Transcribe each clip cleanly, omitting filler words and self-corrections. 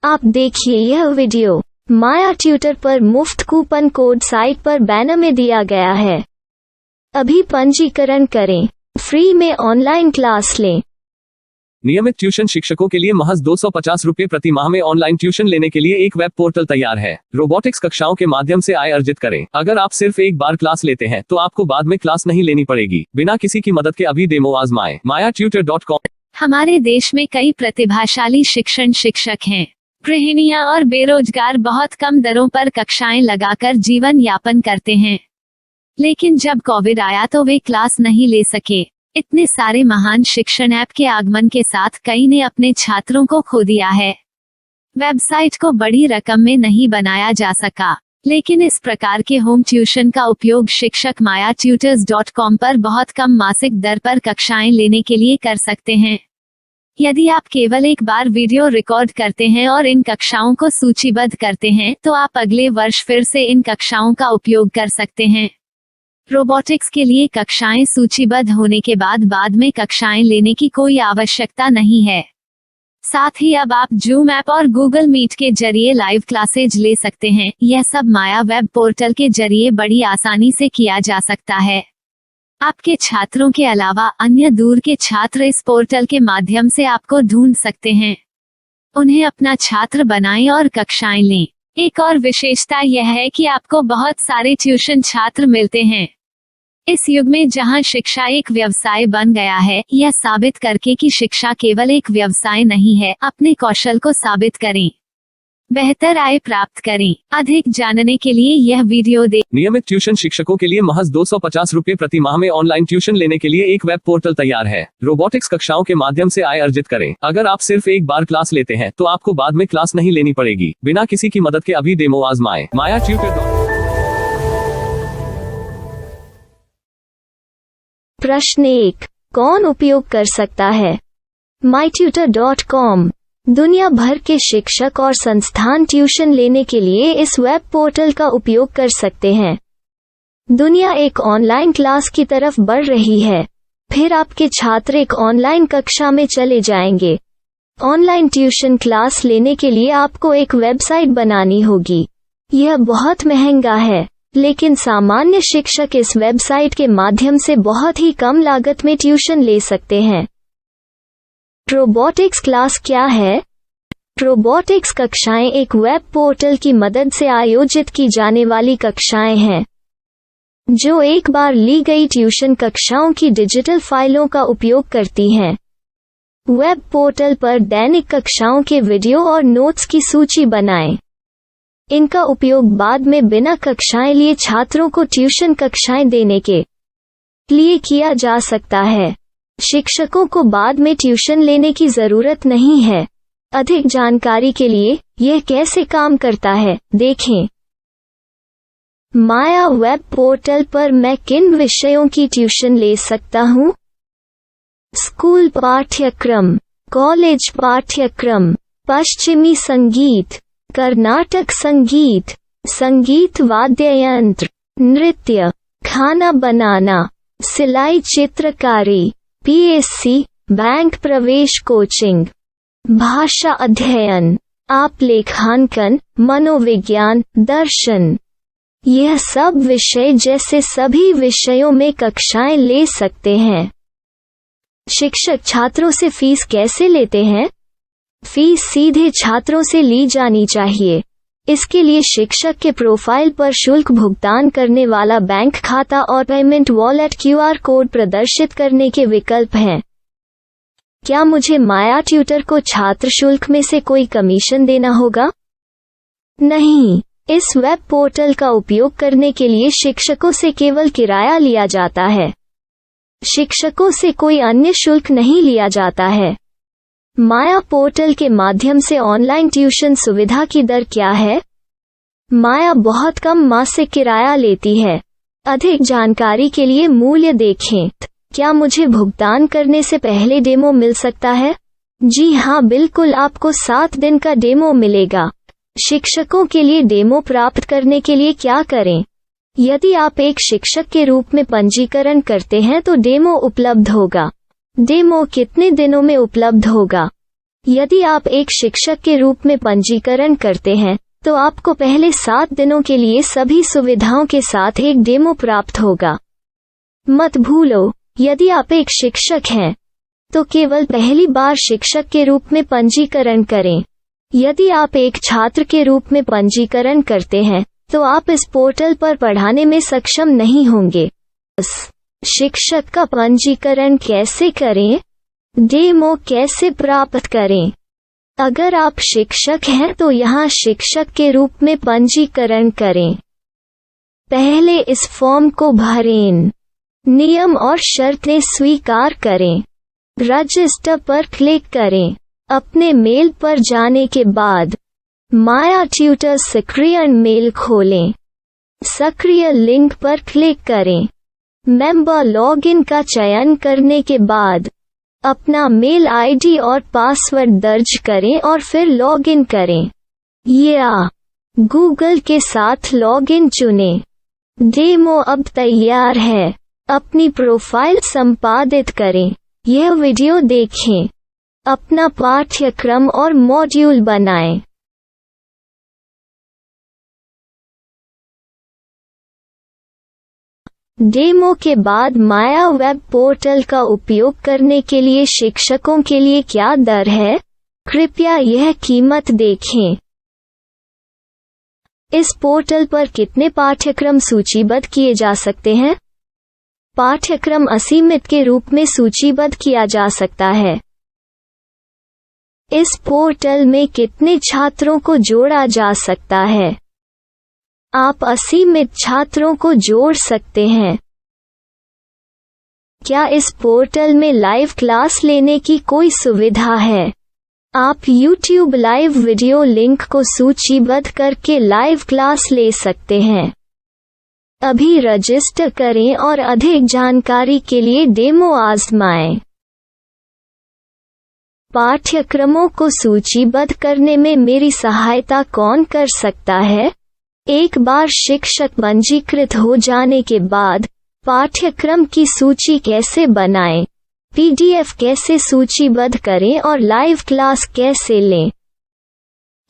आप देखिए यह वीडियो माया ट्यूटर पर मुफ्त कूपन कोड साइट पर बैनर में दिया गया है। अभी पंजीकरण करें, फ्री में ऑनलाइन क्लास लें। नियमित ट्यूशन शिक्षकों के लिए महज 250 रुपये प्रति माह में ऑनलाइन ट्यूशन लेने के लिए एक वेब पोर्टल तैयार है। रोबोटिक्स कक्षाओं के माध्यम से आय अर्जित करें। अगर आप सिर्फ एक बार क्लास लेते हैं तो आपको बाद में क्लास नहीं लेनी पड़ेगी। बिना किसी की मदद के अभी डेमो आजमाएं। mayatutor.com। हमारे देश में कई प्रतिभाशाली शिक्षक हैं। गृहिणियां और बेरोजगार बहुत कम दरों पर कक्षाएं लगाकर जीवन यापन करते हैं, लेकिन जब कोविड आया तो वे क्लास नहीं ले सके। इतने सारे महान शिक्षण ऐप के आगमन के साथ कई ने अपने छात्रों को खो दिया है। वेबसाइट को बड़ी रकम में नहीं बनाया जा सका, लेकिन इस प्रकार के होम ट्यूशन का उपयोग शिक्षक mayatutors.com पर बहुत कम मासिक दर पर कक्षाएं लेने के लिए कर सकते हैं। यदि आप केवल एक बार वीडियो रिकॉर्ड करते हैं और इन कक्षाओं को सूचीबद्ध करते हैं तो आप अगले वर्ष फिर से इन कक्षाओं का उपयोग कर सकते हैं। रोबोटिक्स के लिए कक्षाएं सूचीबद्ध होने के बाद में कक्षाएं लेने की कोई आवश्यकता नहीं है। साथ ही अब आप जूम ऐप और गूगल मीट के जरिए लाइव क्लासेज ले सकते हैं। यह सब माया वेब पोर्टल के जरिए बड़ी आसानी से किया जा सकता है। आपके छात्रों के अलावा अन्य दूर के छात्र इस पोर्टल के माध्यम से आपको ढूंढ सकते हैं। उन्हें अपना छात्र बनाएं और कक्षाएं लें। एक और विशेषता यह है कि आपको बहुत सारे ट्यूशन छात्र मिलते हैं। इस युग में जहां शिक्षा एक व्यवसाय बन गया है, यह साबित करके कि शिक्षा केवल एक व्यवसाय नहीं है, अपने कौशल को साबित करें, बेहतर आय प्राप्त करें। अधिक जानने के लिए यह वीडियो देखें। नियमित ट्यूशन शिक्षकों के लिए महज 250 रुपये प्रति माह में ऑनलाइन ट्यूशन लेने के लिए एक वेब पोर्टल तैयार है। रोबोटिक्स कक्षाओं के माध्यम से आय अर्जित करें। अगर आप सिर्फ एक बार क्लास लेते हैं तो आपको बाद में क्लास नहीं लेनी पड़ेगी। बिना किसी की मदद के अभी डेमो आजमाएं। mayatutor.com। प्रश्न 1, कौन उपयोग कर सकता है? mytutor.com दुनिया भर के शिक्षक और संस्थान ट्यूशन लेने के लिए इस वेब पोर्टल का उपयोग कर सकते हैं। दुनिया एक ऑनलाइन क्लास की तरफ बढ़ रही है। फिर आपके छात्र एक ऑनलाइन कक्षा में चले जाएंगे। ऑनलाइन ट्यूशन क्लास लेने के लिए आपको एक वेबसाइट बनानी होगी। यह बहुत महंगा है, लेकिन सामान्य शिक्षक इस वेबसाइट के माध्यम से बहुत ही कम लागत में ट्यूशन ले सकते हैं। रोबोटिक्स क्लास क्या है? रोबोटिक्स कक्षाएं एक वेब पोर्टल की मदद से आयोजित की जाने वाली कक्षाएं हैं, जो एक बार ली गई ट्यूशन कक्षाओं की डिजिटल फाइलों का उपयोग करती हैं। वेब पोर्टल पर दैनिक कक्षाओं के वीडियो और नोट्स की सूची बनाएं। इनका उपयोग बाद में बिना कक्षाएं लिए छात्रों को ट्यूशन कक्षाएं देने के लिए किया जा सकता है। शिक्षकों को बाद में ट्यूशन लेने की जरूरत नहीं है। अधिक जानकारी के लिए यह कैसे काम करता है, देखें। माया वेब पोर्टल पर मैं किन विषयों की ट्यूशन ले सकता हूँ? स्कूल पाठ्यक्रम, कॉलेज पाठ्यक्रम, पश्चिमी संगीत, कर्नाटक संगीत, संगीत वाद्य यंत्र, नृत्य, खाना बनाना, सिलाई चित्रकारी, पीएससी, बैंक प्रवेश कोचिंग, भाषा अध्ययन, आप लेखांकन, मनोविज्ञान, दर्शन। यह सब विषय जैसे सभी विषयों में कक्षाएं ले सकते हैं। शिक्षक छात्रों से फीस कैसे लेते हैं? फीस सीधे छात्रों से ली जानी चाहिए। इसके लिए शिक्षक के प्रोफाइल पर शुल्क भुगतान करने वाला बैंक खाता और पेमेंट वॉलेट क्यूआर कोड प्रदर्शित करने के विकल्प हैं। क्या मुझे माया ट्यूटर को छात्र शुल्क में से कोई कमीशन देना होगा? नहीं, इस वेब पोर्टल का उपयोग करने के लिए शिक्षकों से केवल किराया लिया जाता है। शिक्षकों से कोई अन्य शुल्क नहीं लिया जाता है। माया पोर्टल के माध्यम से ऑनलाइन ट्यूशन सुविधा की दर क्या है? माया बहुत कम मासिक किराया लेती है। अधिक जानकारी के लिए मूल्य देखें। क्या मुझे भुगतान करने से पहले डेमो मिल सकता है? जी हाँ, बिल्कुल, आपको 7 दिन का डेमो मिलेगा। शिक्षकों के लिए डेमो प्राप्त करने के लिए क्या करें? यदि आप एक शिक्षक के रूप में पंजीकरण करते हैं तो डेमो उपलब्ध होगा। डेमो कितने दिनों में उपलब्ध होगा? यदि आप एक शिक्षक के रूप में पंजीकरण करते हैं तो आपको पहले 7 दिनों के लिए सभी सुविधाओं के साथ एक डेमो प्राप्त होगा। मत भूलो, यदि आप एक शिक्षक हैं तो केवल पहली बार शिक्षक के रूप में पंजीकरण करें। यदि आप एक छात्र के रूप में पंजीकरण करते हैं तो आप इस पोर्टल पर पढ़ाने में सक्षम नहीं होंगे। शिक्षक का पंजीकरण कैसे करें? डेमो कैसे प्राप्त करें? अगर आप शिक्षक हैं तो यहाँ शिक्षक के रूप में पंजीकरण करें। पहले इस फॉर्म को भरें। नियम और शर्तें स्वीकार करें। रजिस्टर पर क्लिक करें। अपने मेल पर जाने के बाद माया ट्यूटर सक्रिय मेल खोलें। सक्रिय लिंक पर क्लिक करें। मेंबर लॉगिन का चयन करने के बाद अपना मेल आईडी और पासवर्ड दर्ज करें और फिर लॉगिन करें या गूगल के साथ लॉगिन चुनें। डेमो अब तैयार है। अपनी प्रोफाइल संपादित करें। यह वीडियो देखें। अपना पाठ्यक्रम और मॉड्यूल बनाएं। डेमो के बाद माया वेब पोर्टल का उपयोग करने के लिए शिक्षकों के लिए क्या दर है? कृपया यह कीमत देखें। इस पोर्टल पर कितने पाठ्यक्रम सूचीबद्ध किए जा सकते हैं? पाठ्यक्रम असीमित के रूप में सूचीबद्ध किया जा सकता है। इस पोर्टल में कितने छात्रों को जोड़ा जा सकता है? आप असीमित छात्रों को जोड़ सकते हैं। क्या इस पोर्टल में लाइव क्लास लेने की कोई सुविधा है? आप YouTube लाइव वीडियो लिंक को सूचीबद्ध करके लाइव क्लास ले सकते हैं। अभी रजिस्टर करें और अधिक जानकारी के लिए डेमो आजमाएं। पाठ्यक्रमों को सूचीबद्ध करने में मेरी सहायता कौन कर सकता है? एक बार शिक्षक पंजीकृत हो जाने के बाद पाठ्यक्रम की सूची कैसे बनाएं, PDF कैसे सूचीबद्ध करें और लाइव क्लास कैसे लें,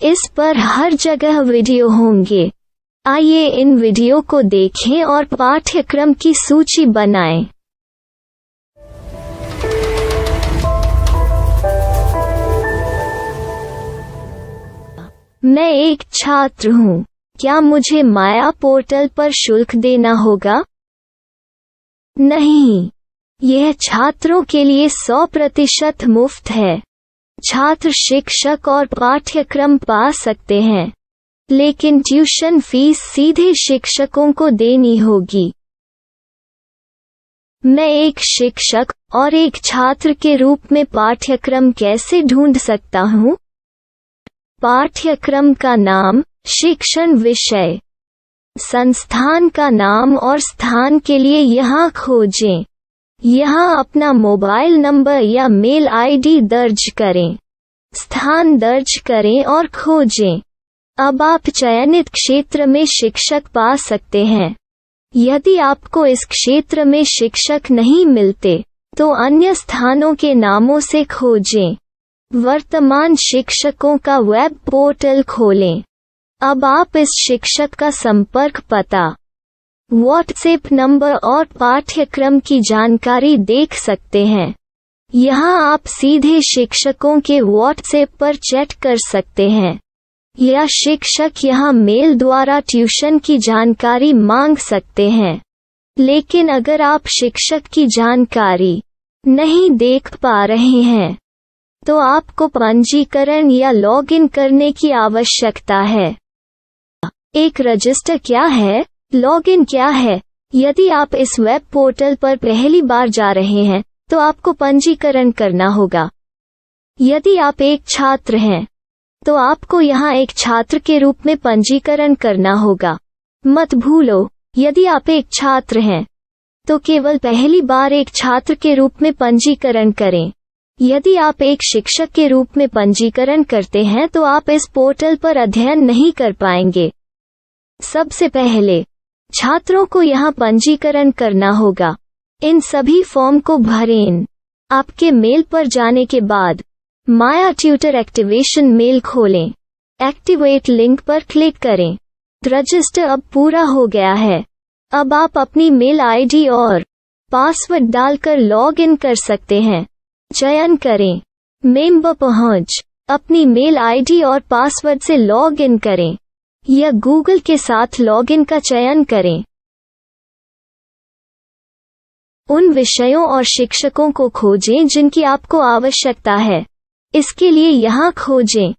इस पर हर जगह वीडियो होंगे। आइए इन वीडियो को देखें और पाठ्यक्रम की सूची बनाएं। मैं एक छात्र हूँ। क्या मुझे माया पोर्टल पर शुल्क देना होगा? नहीं, यह छात्रों के लिए 100% मुफ्त है। छात्र शिक्षक और पाठ्यक्रम पा सकते हैं, लेकिन ट्यूशन फीस सीधे शिक्षकों को देनी होगी। मैं एक शिक्षक और एक छात्र के रूप में पाठ्यक्रम कैसे ढूंढ सकता हूँ? पाठ्यक्रम का नाम, शिक्षण विषय, संस्थान का नाम और स्थान के लिए यहाँ खोजें। यहाँ अपना मोबाइल नंबर या मेल आईडी दर्ज करें। स्थान दर्ज करें और खोजें। अब आप चयनित क्षेत्र में शिक्षक पा सकते हैं। यदि आपको इस क्षेत्र में शिक्षक नहीं मिलते तो अन्य स्थानों के नामों से खोजें। वर्तमान शिक्षकों का वेब पोर्टल खोलें। अब आप इस शिक्षक का संपर्क पता, व्हाट्सएप नंबर और पाठ्यक्रम की जानकारी देख सकते हैं। यहाँ आप सीधे शिक्षकों के व्हाट्सएप पर चैट कर सकते हैं या शिक्षक यहाँ मेल द्वारा ट्यूशन की जानकारी मांग सकते हैं। लेकिन अगर आप शिक्षक की जानकारी नहीं देख पा रहे हैं तो आपको पंजीकरण या लॉगिन करने की आवश्यकता है। एक रजिस्टर क्या है? लॉगिन क्या है? यदि आप इस वेब पोर्टल पर पहली बार जा रहे हैं तो आपको पंजीकरण करना होगा। यदि आप एक छात्र हैं तो आपको यहाँ एक छात्र के रूप में पंजीकरण करना होगा। मत भूलो, यदि आप एक छात्र हैं तो केवल पहली बार एक छात्र के रूप में पंजीकरण करें। यदि आप एक शिक्षक के रूप में पंजीकरण करते हैं तो आप इस पोर्टल पर अध्ययन नहीं कर पाएंगे। सबसे पहले छात्रों को यहाँ पंजीकरण करना होगा। इन सभी फॉर्म को भरें। आपके मेल पर जाने के बाद माया ट्यूटर एक्टिवेशन मेल खोलें। एक्टिवेट लिंक पर क्लिक करें। रजिस्टर अब पूरा हो गया है। अब आप अपनी मेल आईडी और पासवर्ड डालकर लॉग इन कर सकते हैं। चयन करें मेंबर पहुंच। अपनी मेल आईडी और पासवर्ड से लॉग इन करें या गूगल के साथ लॉग इन का चयन करें। उन विषयों और शिक्षकों को खोजें जिनकी आपको आवश्यकता है। इसके लिए यहाँ खोजें।